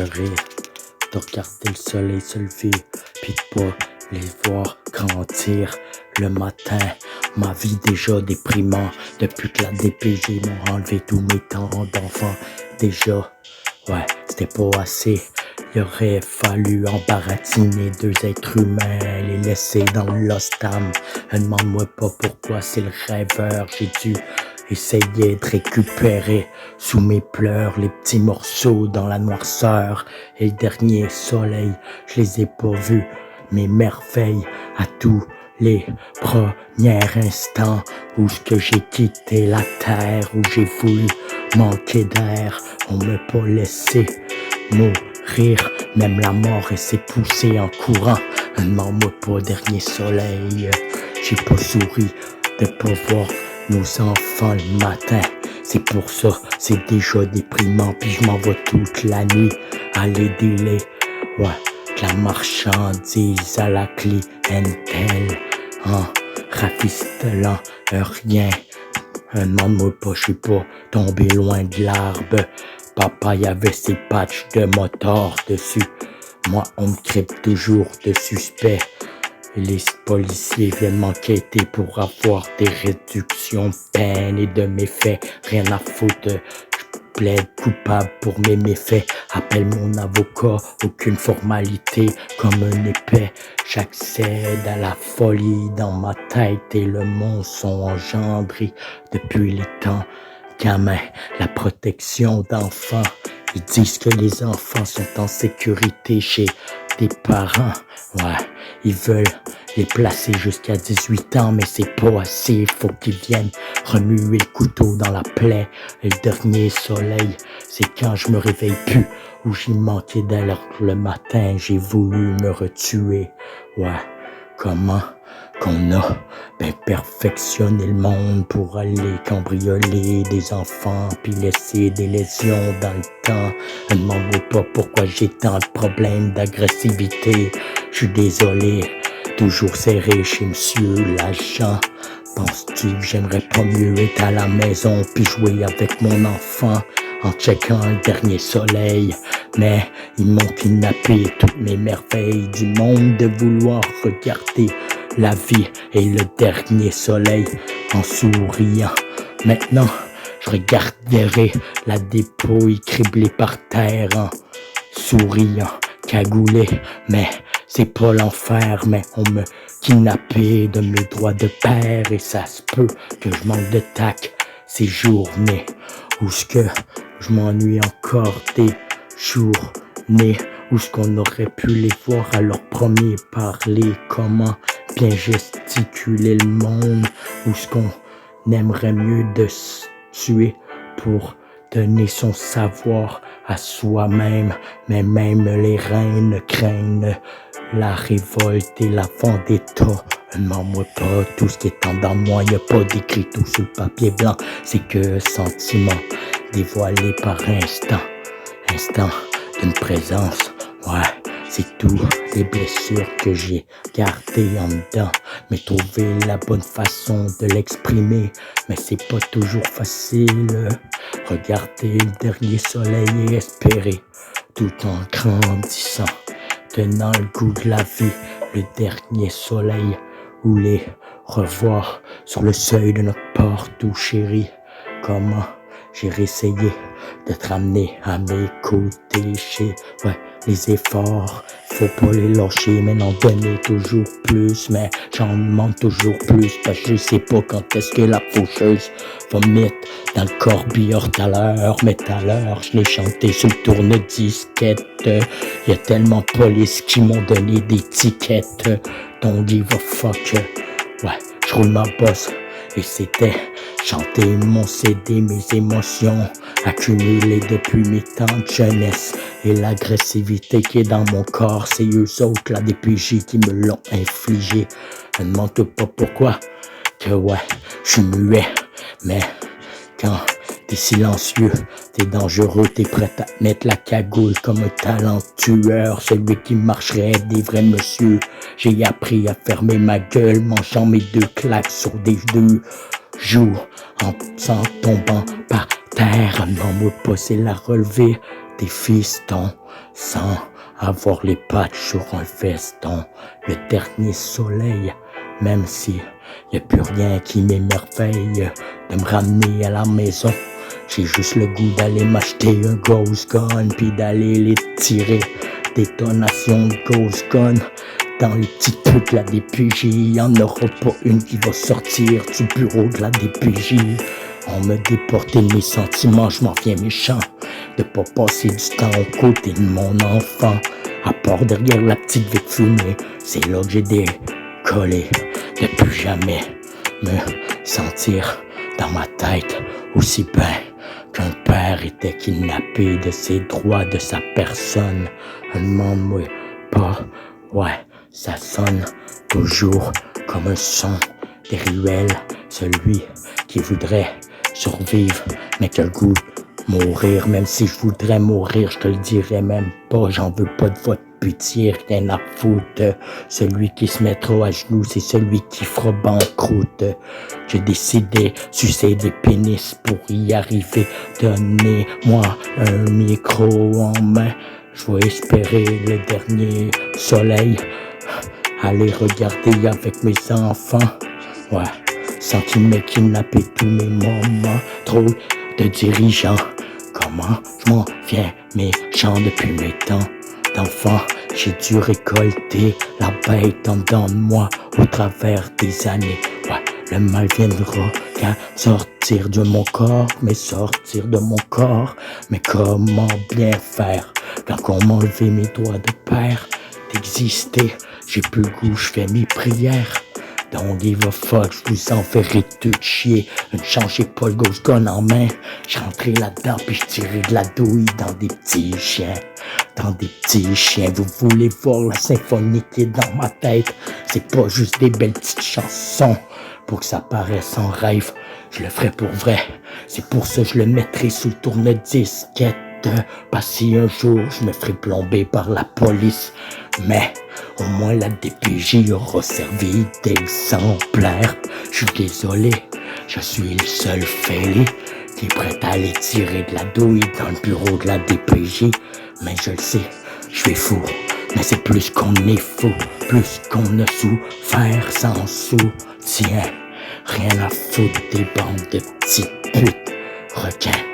rêve de regarder le soleil se lever, puis de pas les voir grandir le matin. Ma vie déjà déprimant, depuis que la DPG m'ont enlevé tous mes temps d'enfant. Déjà, ouais, c'était pas assez. Il aurait fallu embaratiner deux êtres humains, les laisser dans le lost âme. Demande-moi pas pourquoi c'est le rêveur. J'ai dû essayer de récupérer sous mes pleurs les petits morceaux dans la noirceur. Et le dernier soleil, je les ai pas vus, mes merveilles à tous les premiers instants où ce que j'ai quitté la terre, où j'ai voulu manquer d'air. On m'a pas laissé mourir, même la mort et s'est poussée en courant. Demande-moi pas dernier soleil, j'ai pas souri de pas voir nos enfants le matin. C'est pour ça, c'est déjà déprimant, puis je m'en vais toute la nuit à les délais. Ouais, que la marchandise à la clientèle, en rafistolant rien. Demande-moi pas, je suis pas tombé loin de l'arbre. Papa y avait ses patchs de moteur dessus. Moi, on me crêpe toujours de suspect. Les policiers viennent m'enquêter pour avoir des réductions de peine et de méfaits. Rien à foutre, je plaide coupable pour mes méfaits. Appelle mon avocat, aucune formalité, comme un épais. J'accède à la folie dans ma tête et le monde sont engendrés depuis les temps gamins. La protection d'enfants, ils disent que les enfants sont en sécurité chez des parents. Ouais, ils veulent les placer jusqu'à 18 ans, mais c'est pas assez. Faut qu'ils viennent remuer le couteau dans la plaie. Et le dernier soleil, c'est quand je me réveille plus, où j'ai manqué d'air le matin, j'ai voulu me retuer. Ouais, comment qu'on a perfectionné le monde pour aller cambrioler des enfants puis laisser des lésions dans le temps. Ne demande pas pourquoi j'ai tant de problèmes d'agressivité. Je suis désolé, toujours serré chez monsieur l'agent. Penses-tu que j'aimerais pas mieux être à la maison puis jouer avec mon enfant en checkant le dernier soleil? Mais ils m'ont kidnappé toutes mes merveilles du monde de vouloir regarder la vie et le dernier soleil en souriant. Maintenant, je regarderai la dépouille criblée par terre en souriant, cagoulé. Mais c'est pas l'enfer, mais on me kidnappé de mes droits de père et ça se peut que je manque de tact ces journées où ce que je m'ennuie encore des journées où ce qu'on aurait pu les voir à leur premier parler, comment bien gesticuler le monde, où ce qu'on aimerait mieux de se tuer pour donner son savoir à soi-même. Mais même les reines craignent la révolte et la vendetta. Demande-moi pas tout ce qui est en dedans de moi, y a pas d'écrit tout sur le papier blanc, c'est que sentiment dévoilé par instant d'une présence. Ouais, c'est tout, des blessures que j'ai gardées en dedans, mais trouver la bonne façon de l'exprimer, mais c'est pas toujours facile. Regarder le dernier soleil et espérer, tout en grandissant, tenant le goût de la vie, le dernier soleil, ou les revoir sur le seuil de notre porte, tout chéri, comment j'ai essayé de te ramener à mes côtés chez, ouais, les efforts, faut pas les lâcher, mais n'en donner toujours plus, mais j'en demande toujours plus, parce que je sais pas quand est-ce que la faucheuse va mettre dans le corbillard tout à l'heure, mais tout à l'heure, je l'ai chanté sur le tourne-disquette, y a tellement de police qui m'ont donné des tickets, don't give a fuck, ouais, je roule ma bosse, et c'était chanter mon CD, mes émotions accumulées depuis mes temps de jeunesse et l'agressivité qui est dans mon corps, c'est eux autres, la DPJ qui me l'ont infligé. Ne demande pas pourquoi, que ouais, je suis muet, mais quand t'es silencieux, t'es dangereux, t'es prêt à mettre la cagoule comme un talentueur, celui qui marcherait des vrais monsieur. J'ai appris à fermer ma gueule, mangeant mes deux claques sur des deux joues, en s'en tombant par terre, non, moi pas c'est la relever des fistons, sans avoir les pattes sur un veston, le dernier soleil, même si y a plus rien qui m'émerveille de me ramener à la maison. J'ai juste le goût d'aller m'acheter un ghost gun, puis d'aller les tirer. Détonation de ghost gun dans les petits trucs de la DPJ. Y'en aura pas une qui va sortir du bureau de la DPJ. On me déporté de mes sentiments, je m'en viens méchant de pas passer du temps aux côtés de mon enfant. À part derrière la petite vie de fumée, c'est là que j'ai décollé. De plus jamais me sentir dans ma tête aussi bien qu'un père était kidnappé de ses droits, de sa personne. Demande-moi pas, ouais, ça sonne toujours comme un son des ruelles. Celui qui voudrait survivre, mais qui a le goût de mourir. Même si je voudrais mourir, je te le dirais même pas. J'en veux pas de votre pitié, rien à foutre. Celui qui se mettra à genoux, c'est celui qui fera banqueroute. J'ai décidé sucer des pénis pour y arriver. Donnez-moi un micro en main. Je vais espérer le dernier soleil. Aller regarder avec mes enfants. Ouais, sans qu'ils m'aient kidnappé tous mes moments. Trop de dirigeants. Comment je m'en viens méchant depuis mes temps d'enfant. J'ai dû récolter la bête en dedans de moi au travers des années. Ouais, le mal viendra qu'à sortir de mon corps, mais sortir de mon corps. Mais comment bien faire quand on m'a enlevé mes doigts de père d'exister? J'ai plus le goût, je fais mes prières. Don't give a fuck, je vous enverrai tout chier. Ne changez pas le ghost gun en main. J'rentrais là-dedans puis j'tirais de la douille dans des petits chiens. Dans des petits chiens, vous voulez voir la symphonie qui est dans ma tête. C'est pas juste des belles petites chansons. Pour que ça paraisse en rêve, je le ferai pour vrai. C'est pour ça que je le mettrai sous le tourne-disquette. Pas si un jour je me ferai plomber par la police. Mais au moins la DPJ aura servi d'exemplaire. Je suis désolé, je suis le seul fêlé qui est prêt à aller tirer de la douille dans le bureau de la DPJ. Mais je le sais, je suis fou. Mais c'est plus qu'on est fou, plus qu'on a souffert sans soutien. Rien à foutre des bandes de petites putes requins.